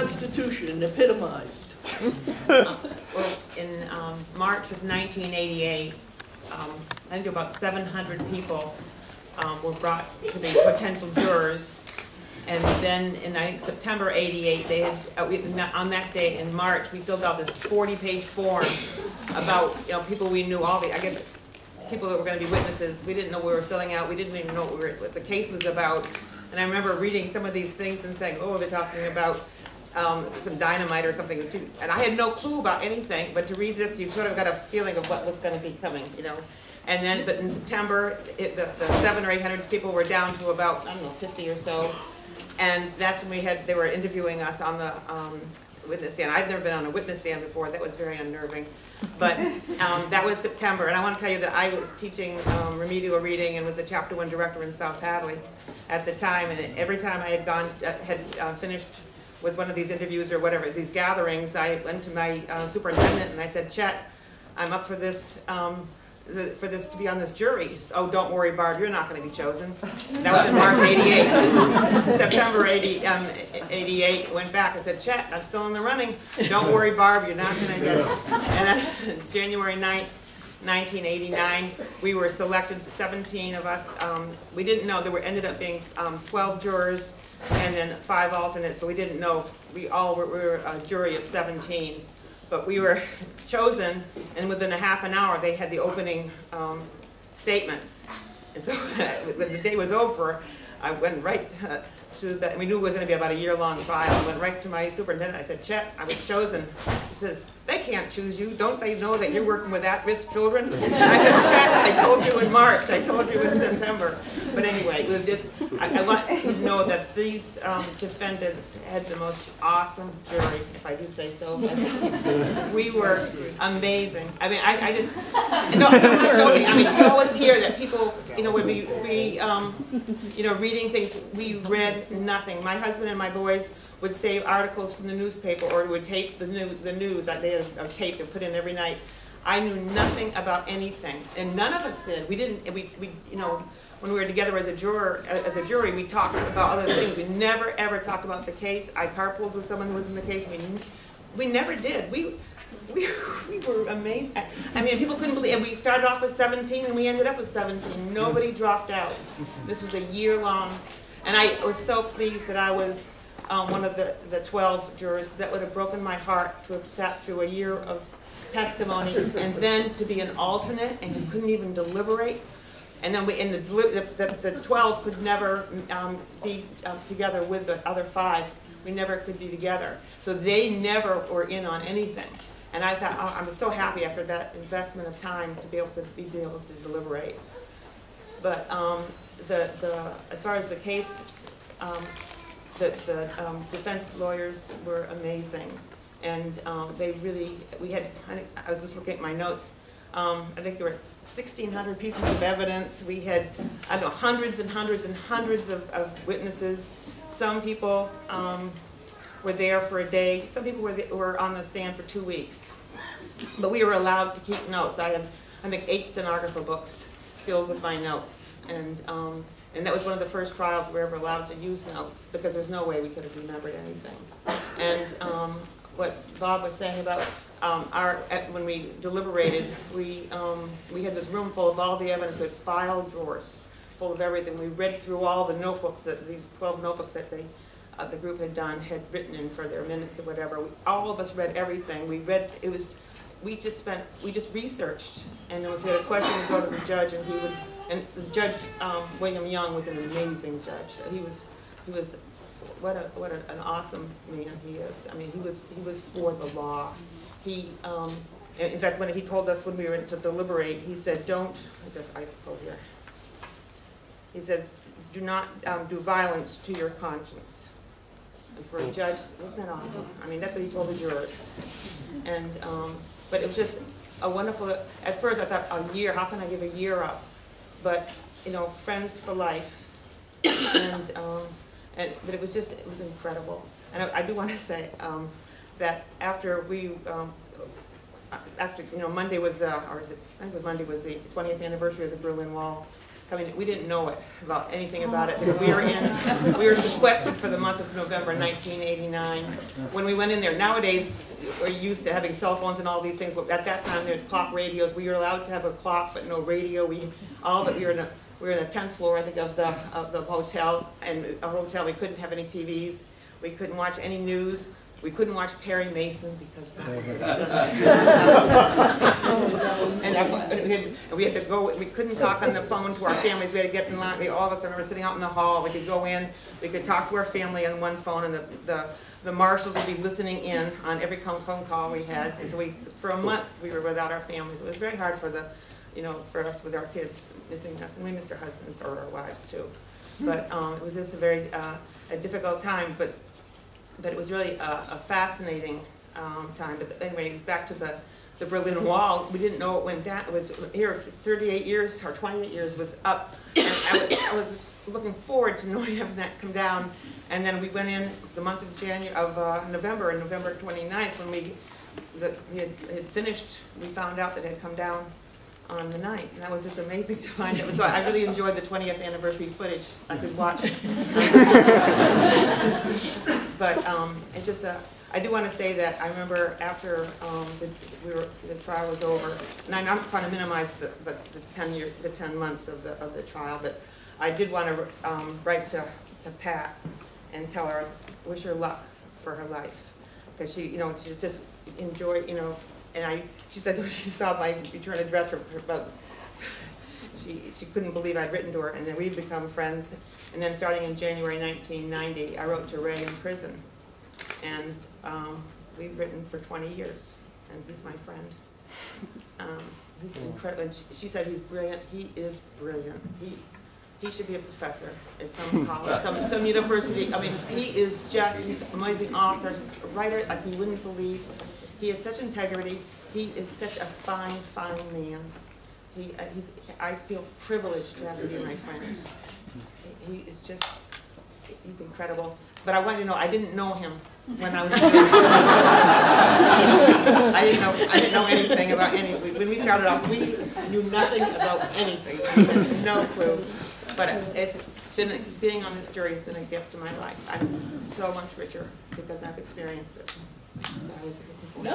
Constitution epitomized? Well, in March of 1988, I think about 700 people were brought to be potential jurors. And then in, I think, September '88, they had, on that day in March, we filled out this 40-page form about, people we knew, all the, I guess, people that were going to be witnesses. We didn't know what we were filling out. We didn't even know what the case was about. And I remember reading some of these things and saying, oh, they're talking about some dynamite or something. And I had no clue about anything, but to read this, you sort of got a feeling of what was going to be coming, And then, but in September, the 700 or 800 people were down to about, I don't know, 50 or so. And that's when they were interviewing us on the witness stand. I've never been on a witness stand before. That was very unnerving. But that was September. And I want to tell you that I was teaching remedial reading and was a Chapter 1 director in South Hadley at the time. And every time I had finished with one of these interviews or whatever, these gatherings, I went to my superintendent and I said, Chet, I'm up for this to be on this jury. Oh, don't worry, Barb, you're not going to be chosen. That was in March '88. September 88, went back and said, Chet, I'm still in the running. Don't worry, Barb, you're not going to get it. And then January 9th, 1989, we were selected, 17 of us. We didn't know, there ended up being 12 jurors and then 5 alternates, but we didn't know. We were a jury of 17. But we were chosen, and within a half an hour, they had the opening statements. And so when the day was over, I went right to that. We knew it was going to be about a year-long trial. I went right to my superintendent. I said, Chet, I was chosen. He says, they can't choose you. Don't they know that you're working with at-risk children? And I said, Chet, I told you in March. I told you in September. But anyway, it was just, I want you to know that these defendants had the most awesome jury, if I do say so. We were amazing. I mean, I just, no, I'm not joking. I mean, you always hear that people, would be reading things. We read nothing. My husband and my boys would save articles from the newspaper or would tape the news. They had a tape they put in every night. I knew nothing about anything, and none of us did. We didn't. When we were together as a jury, we talked about other things. We never ever talked about the case. I carpooled with someone who was in the case. We never did. We were amazed. I mean, people couldn't believe it. We started off with 17 and we ended up with 17. Nobody dropped out. This was a year long, and I was so pleased that I was one of the 12 jurors, because that would have broken my heart to have sat through a year of testimony and then to be an alternate and you couldn't even deliberate. And then the 12 could never be together with the other 5. We never could be together. So they never were in on anything. And I thought, oh, I'm so happy after that investment of time to be able to deliberate. But as far as the case, the defense lawyers were amazing. And they really, I was just looking at my notes. I think there were 1,600 pieces of evidence. We had, I don't know, hundreds and hundreds and hundreds of witnesses. Some people were there for a day. Some people were on the stand for 2 weeks. But we were allowed to keep notes. I have, I think, 8 stenographer books filled with my notes. And that was one of the first trials we were ever allowed to use notes, because there's no way we could have remembered anything. And what Bob was saying about when we deliberated, we had this room full of all the evidence with file drawers full of everything. We read through all the notebooks, these 12 notebooks that the group had written in for their minutes or whatever. All of us read everything. We just researched, and if we had a question, we'd go to the judge, and the judge, William Young, was an amazing judge. He was what an awesome man he is. I mean, he was for the law. He, in fact, when he told us when we were to deliberate, he said, he says, do not do violence to your conscience. And for a judge, isn't that awesome? I mean, that's what he told the jurors. And, but it was just a wonderful, at first I thought, a year, how can I give a year up? But, friends for life. But it was incredible. And I do want to say that after we, Monday was I think it was Monday was the 20th anniversary of the Berlin Wall. coming. We didn't know it about anything about it. We were sequestered for the month of November 1989. When we went in there, nowadays we're used to having cell phones and all these things, but at that time there were clock radios. We were allowed to have a clock, but no radio. We were in the 10th floor, I think, of the hotel, and a hotel. We couldn't have any TVs. We couldn't watch any news. We couldn't watch Perry Mason because that was and we had to go. We couldn't talk on the phone to our families. We had to get in line. All of us, I remember sitting out in the hall. We could go in. We could talk to our family on one phone, and the marshals would be listening in on every phone call we had. And so for a month, we were without our families. It was very hard for for us with our kids missing us, and we missed our husbands or our wives too. But it was just a very a difficult time. But it was really a fascinating time. But anyway, back to the Berlin Wall. We didn't know it went down. It was here 38 years or 28 years was up. And I was just looking forward to knowing having that come down. And then we went in the month of November, and November 29th, when we had finished, we found out that it had come down on the 9th, and that was just amazing to find it. So I really enjoyed the 20th anniversary footage I could watch. But it just, I do want to say that I remember after the trial was over, and I'm not trying to minimize the 10 months of the trial, but I did want to write to Pat and tell her, wish her luck for her life, because she just enjoyed, and she said when she saw my return address, she couldn't believe I'd written to her, and then we'd become friends. And then starting in January 1990, I wrote to Ray in prison, and we've written for 20 years, and he's my friend. He's incredible. And she said he's brilliant. He is brilliant. He should be a professor at some college, some university. I mean, he's an amazing author, he's a writer like you wouldn't believe. He has such integrity. He is such a fine, fine man. I feel privileged to have him be my friend. He's incredible. But I want you to know, I didn't know him when I was I didn't know anything about anything. When we started off, we knew nothing about anything. No clue. But being on this jury has been a gift to my life. I'm so much richer because I've experienced this. No.